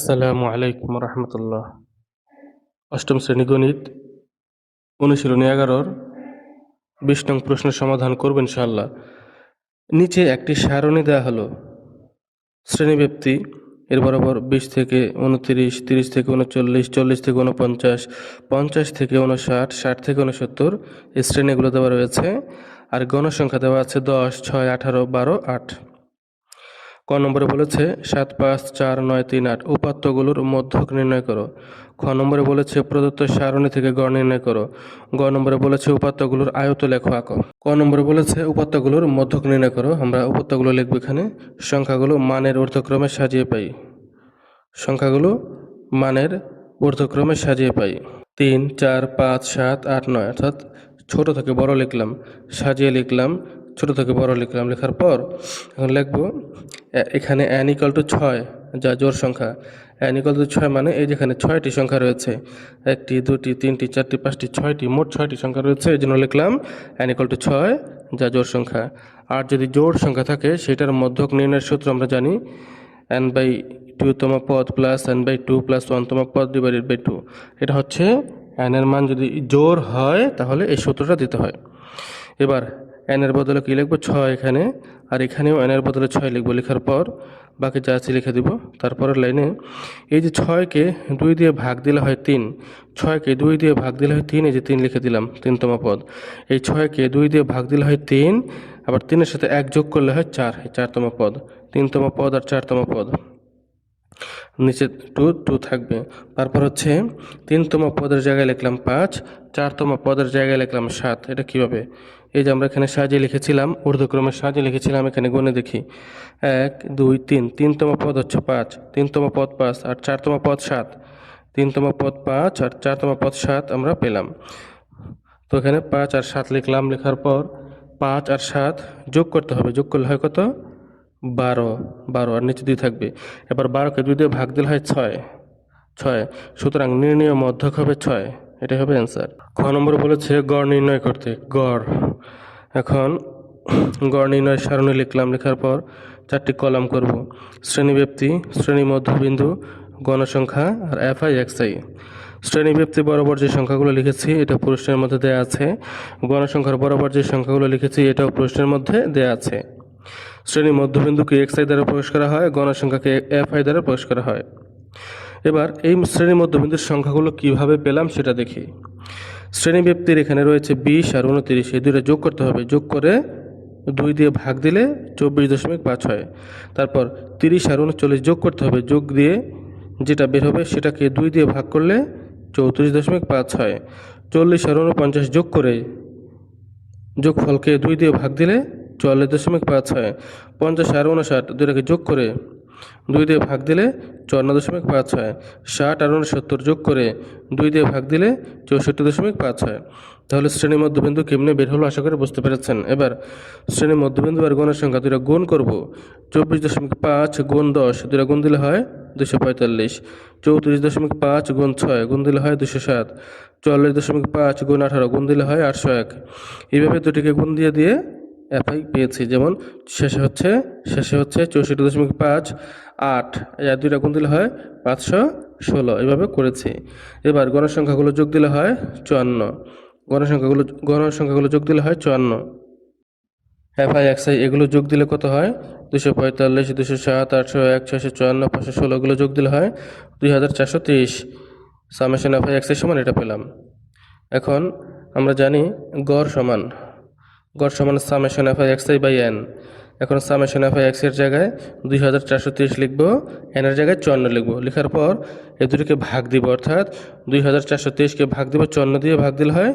আসসালামু আলাইকুম রহমতুল্লাহ। অষ্টম শ্রেণী গণিত অনুশীলনী 11-র 20 নং প্রশ্নের সমাধান করব ইনশাআল্লাহ। নিচে একটি সারণী দেওয়া হলো। শ্রেণীব্যাপ্তি এর বরাবর 20 থেকে 29, 30 থেকে 39, 40 থেকে 49, 50 থেকে 59, 60 থেকে 69 এই শ্রেণীগুলো দেওয়া রয়েছে। আর গণসংখ্যা দেওয়া আছে 10, 6, 18, 12, 8। ক নম্বরে বলেছে 7, 5, 4, 9, 3, 8 উপাত্তগুলোর মধ্যক নির্ণয় করো। খ নম্বরে বলেছে প্রদত্ত সারণী থেকে গড় নির্ণয় করো। গ নম্বরে বলেছে উপাত্তগুলোর আয়ত লেখো আঁকো। ক নম্বরে বলেছে উপাত্তগুলোর মধ্যক নির্ণয় করো। আমরা উপাত্তগুলো লিখব এখানে। সংখ্যাগুলো মানের ঊর্ধ্বক্রমে সাজিয়ে পাই। সংখ্যাগুলো মানের ঊর্ধ্বক্রমে সাজিয়ে পাই। 3, 4, 5, 7, 8, 9 অর্থাৎ ছোট থেকে বড় লিখলাম, সাজিয়ে লিখলাম, ছোট থেকে বড় লিখলাম। লেখার পর এখন লিখব এখানে n = 6 যা জোড় সংখ্যা। n = 6 মানে এই যেখানে 6টি সংখ্যা রয়েছে, 1টি 2টি 3টি 4টি 5টি 6টি মোট 6টি সংখ্যা রয়েছে, এই জন্য লিখলাম n = 6 যা জোড় সংখ্যা। আর যদি জোড় সংখ্যা থাকে সেটার মধ্যক নির্ণয়ের সূত্র আমরা জানি n/2তম পদ প্লাস n/2 প্লাস 1তম পদ ডিভাইডেড বাই 2। এটা হচ্ছে n এর মান যদি জোড় হয় তাহলে এই সূত্রটা দিতে হয়। এবার n এর বদলে কী লিখব 6 এখানে, আর এখানেও n এর বদলে 6 লিখব। লেখার পর বাকি যা আছে লিখে দিব। তারপরের লাইনে এই যে 6কে 2 দিয়ে ভাগ দিলে হয় 3, 6কে 2 দিয়ে ভাগ দিলে হয় 3, এই যে 3 লিখে দিলাম 3তম পদ। এই 6কে 2 দিয়ে ভাগ দিলে হয় 3, আবার 3-এর সাথে 1 যোগ করলে হয় 4, এই 4তম পদ। 3তম পদ আর 4তম পদ, নিচে 2 থাকবে। তারপর হচ্ছে 3তম পদের জায়গায় লিখলাম 5, 4তম পদের জায়গায় লিখলাম 7। এটা কীভাবে? এই যে আমরা এখানে সাজিয়ে লিখেছিলাম, ঊর্ধ্বক্রমে সাজিয়ে লিখেছিলাম, এখানে গুণে দেখি 1, 2, 3। 3তম পদ হচ্ছে 5, 3তম পদ 5 আর 4তম পদ 7। 3তম পদ 5 আর 4তম পদ 7 আমরা পেলাম। তো এখানে 5 আর 7 লিখলাম। লেখার পর 5 আর 7 যোগ করতে হবে। যোগ করলে হয় কত? 12 আর নিচে 2 থাকবে। এবার 12কে 2 দিয়ে ভাগ দিলে হয় 6। সুতরাং নির্ণীয় মধ্যক হবে 6। এটাই হবে অ্যান্সার। খ নম্বর বলেছে গড় নির্ণয় করতে। গড়, এখন গড় নির্ণয় সারণী লিখলাম। লেখার পর 4টি কলাম করব। শ্রেণীব্যাপ্তি, শ্রেণী মধ্যবিন্দু, গণসংখ্যা আর FI/XI। শ্রেণীব্যাপ্তি বরাবর যে সংখ্যাগুলো লিখেছি এটা প্রশ্নের মধ্যে দেয়া আছে। গণসংখ্যার বরাবর যে সংখ্যাগুলো লিখেছি এটাও প্রশ্নের মধ্যে দেয়া আছে। শ্রেণী মধ্যবিন্দুকে XI দ্বারা প্রকাশ করা হয়, গণসংখ্যাকে FI দ্বারা প্রকাশ করা হয়। এবার এই শ্রেণী মধ্যবিন্দুর সংখ্যাগুলো কিভাবে পেলাম সেটা দেখি। শ্রেণীব্যাপ্তির এখানে রয়েছে 20 আর 29, এই দুটো যোগ করতে হবে। যোগ করে 2 দিয়ে ভাগ দিলে 24.5 হয়। তারপর 30 আর 39 যোগ করতে হবে। যোগ দিয়ে যেটা বের হবে সেটাকে 2 দিয়ে ভাগ করলে 34.5 হয়। 40 আর 49 যোগ করে যোগফলকে 2 দিয়ে ভাগ দিলে 44.5 হয়। 50 আর 59 দুটাকে যোগ করে 2 দিয়ে ভাগ দিলে 54.5 হয়। 60 আর 69 যোগ করে 2 দিয়ে ভাগ দিলে 64.5 হয়। তাহলে শ্রেণী মধ্যবিন্দু কেমনে বের হলো আশা করে বুঝতে পেরেছেন। এবার শ্রেণী মধ্যবিন্দু আর গণের সংখ্যা দুটা গুণ করব। 24.5 গুণ 10 দুটা গুণ দিলে হয় 245। 34.5 গুণ 6 গুণ দিলে হয় 207। 44.5 গুণ 18 গুণ দিলে হয় 801। এইভাবে দুটিকে গুণ দিয়ে FI পেয়েছি। যেমন শেষে হচ্ছে 64.5 8, আর দুইটা গুণ দিলে হয় 516। এভাবে করেছি। এবার গণসংখ্যাগুলো যোগ দিলে হয় 54। গণসংখ্যাগুলো যোগ দিলে হয় 54। FI/XI এগুলো যোগ দিলে কত হয়? 245, 207, 801, 654, 516 এগুলো যোগ দিলে হয় 2430। সামেশন FI/XI সমান এটা পেলাম। এখন আমরা জানি গড় সমান সামেশন FI/XI বাই n। এখন সামেশন FI/XI এর জায়গায় 2430 লিখব, n এর জায়গায় 54 লিখব। লেখার পর এই দুটোকে ভাগ দিব, অর্থাৎ 2430কে ভাগ দিব 54 দিয়ে, ভাগ দিলে হয়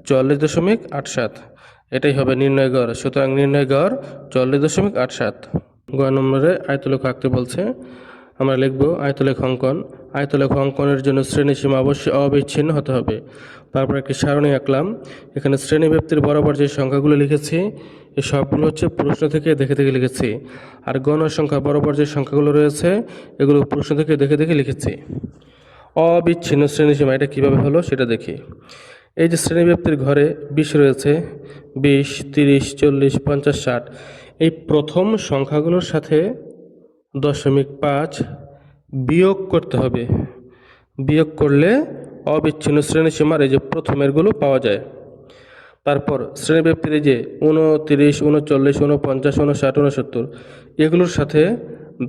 44.87। এটাই হবে নির্ণয় গড়। সুতরাং নির্ণয় গড় 44.87। গ নম্বরে আয়তলেখ আঁকতে বলছে। আমরা লিখব আয়তলেখ অঙ্কন। আয়তলেখ অঙ্কনের জন্য শ্রেণীসীমা অবশ্যই অবিচ্ছিন্ন হতে হবে। তারপর একটি সারণী আঁকলাম। এখানে শ্রেণীব্যাপ্তির বরাবর যে সংখ্যাগুলো লিখেছি এই সবগুলো হচ্ছে প্রশ্ন থেকে দেখে লিখেছি। আর গণসংখ্যা বরাবর যে সংখ্যাগুলো রয়েছে এগুলো প্রশ্ন থেকে দেখে লিখেছি। অবিচ্ছিন্ন শ্রেণীসীমা এটা কীভাবে হলো সেটা দেখি। এই যে শ্রেণীব্যাপ্তির ঘরে 20 রয়েছে, 20, 30, 40, 50, 60 এই প্রথম সংখ্যাগুলোর সাথে 0.5 বিয়োগ করতে হবে। বিয়োগ করলে অবিচ্ছিন্ন শ্রেণীসীমার এই যে প্রথমেরগুলো পাওয়া যায়। তারপর শ্রেণীব্যাপ্তির এই যে 29, 39, 49, 59, 69 এগুলোর সাথে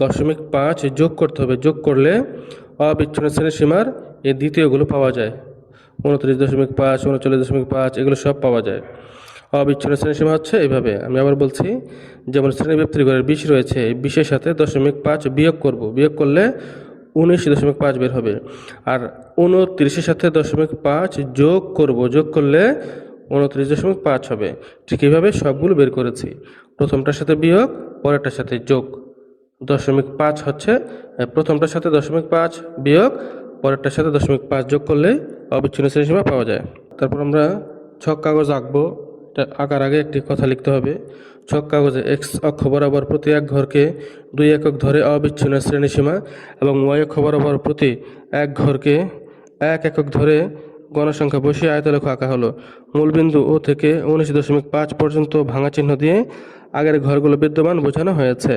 0.5 যোগ করতে হবে। যোগ করলে অবিচ্ছিন্ন শ্রেণীসীমার এই দ্বিতীয়গুলো পাওয়া যায়। 29.5, 39.5 এগুলো সব পাওয়া যায়। অবিচ্ছিন্ন শ্রেণীসীমা হচ্ছে এইভাবে। আমি আবার বলছি, যেমন শ্রেণীব্যাপ্তির ঘরের 20 রয়েছে, এই 20-এর সাথে 0.5 বিয়োগ করব। বিয়োগ করলে 19.5 বের হবে। আর 29-এর সাথে 0.5 যোগ করব। যোগ করলে 29.5 হবে। ঠিক এইভাবে সবগুলো বের করেছি। প্রথমটার সাথে বিয়োগ, পরেরটার সাথে যোগ। 0.5 হচ্ছে প্রথমটার সাথে 0.5 বিয়োগ, পরেরটার সাথে 0.5 যোগ করলেই অবিচ্ছিন্ন শ্রেণীসীমা পাওয়া যায়। তারপর আমরা ছক কাগজ আঁকবো। এটা আঁকার আগে একটি কথা লিখতে হবে। ছক কাগজে এক্স অক্ষ বরাবর প্রতি এক ঘরকে 2 একক ধরে অবিচ্ছিন্ন শ্রেণীসীমা এবং ওয়াই অক্ষ বরাবর প্রতি এক ঘরকে 1 একক ধরে গণসংখ্যা বসিয়ে আয়তলেখ আঁকা হলো। মূলবিন্দু ও থেকে 19.5 পর্যন্ত ভাঙা চিহ্ন দিয়ে আগের ঘরগুলো বিদ্যমান বোঝানো হয়েছে।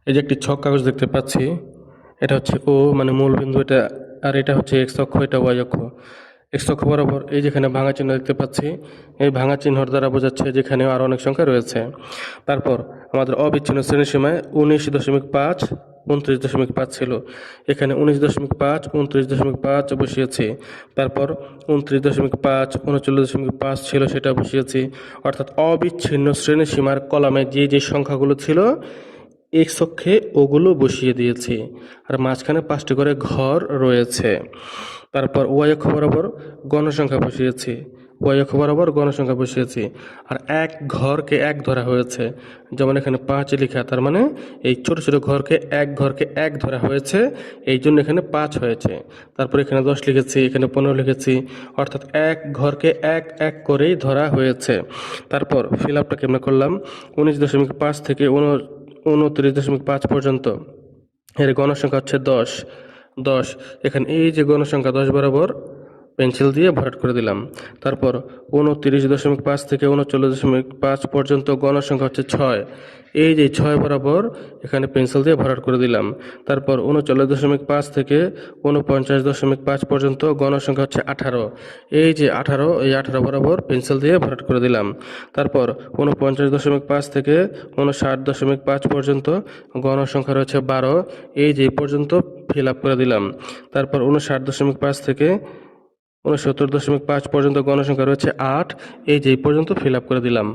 এই যে একটি ছক কাগজ দেখতে পাচ্ছি, এটা হচ্ছে ও মানে মূলবিন্দু, এটা আর এটা হচ্ছে এক্স অক্ষ, এটা ওয়াই অক্ষ। এক্স অক্ষ বরাবর এই যেখানে ভাঙা চিহ্ন দেখতে পাচ্ছি, এই ভাঙা চিহ্নর দ্বারা বোঝাচ্ছে যেখানে আরও অনেক সংখ্যা রয়েছে। তারপর আমাদের অবিচ্ছিন্ন শ্রেণীসীমায় 19.5, 29.5 ছিল। এখানে 19.5, 29.5 বসিয়েছি। তারপর 29.5, 39.5 ছিল, সেটা বসিয়েছি। অর্থাৎ অবিচ্ছিন্ন শ্রেণীসীমার কলামে যে যে সংখ্যাগুলো ছিল এক্স অক্ষে ওগুলো বসিয়ে দিয়েছি। আর মাঝখানে 5টি করে ঘর রয়েছে। তারপর ওয়াই অক্ষ বরাবর গণসংখ্যা বসিয়েছি। ওয়াই অক্ষ বরাবর গণসংখ্যা বসিয়েছি। আর এক ঘরকে 1 ধরা হয়েছে, যেমন এখানে 5 লেখা, তার মানে এই ছোট ছোট ঘরকে 1 ধরা হয়েছে, এই জন্য এখানে 5 হয়েছে। তারপর এখানে 10 লিখেছি, এখানে 15 লিখেছি, অর্থাৎ এক ঘরকে 1 করেই ধরা হয়েছে। তারপর ফিল আপটা কেমন করলাম, 19.5 থেকে 29.5 পর্যন্ত এর গণসংখ্যা হচ্ছে 10। এখানে এই যে গণসংখ্যা 10 বরাবর পেন্সিল দিয়ে ভরাট করে দিলাম। তারপর 29.5 থেকে 39.5 পর্যন্ত গণসংখ্যা হচ্ছে 6। এই যে 6 বরাবর এখানে পেন্সিল দিয়ে ভরাট করে দিলাম। তারপর 39.5 থেকে 49.5 পর্যন্ত গণসংখ্যা হচ্ছে 18। এই যে 18, এই 18 বরাবর পেন্সিল দিয়ে ভরাট করে দিলাম। তারপর 49.5 থেকে 59.5 পর্যন্ত গণসংখ্যা রয়েছে 12। এই যে পর্যন্ত ফিল আপ করে দিলাম। তারপর 59.5 থেকে 69.5 পর্যন্ত গণসংখ্যা রয়েছে 8। এই যে পর্যন্ত ফিল আপ করে দিলাম।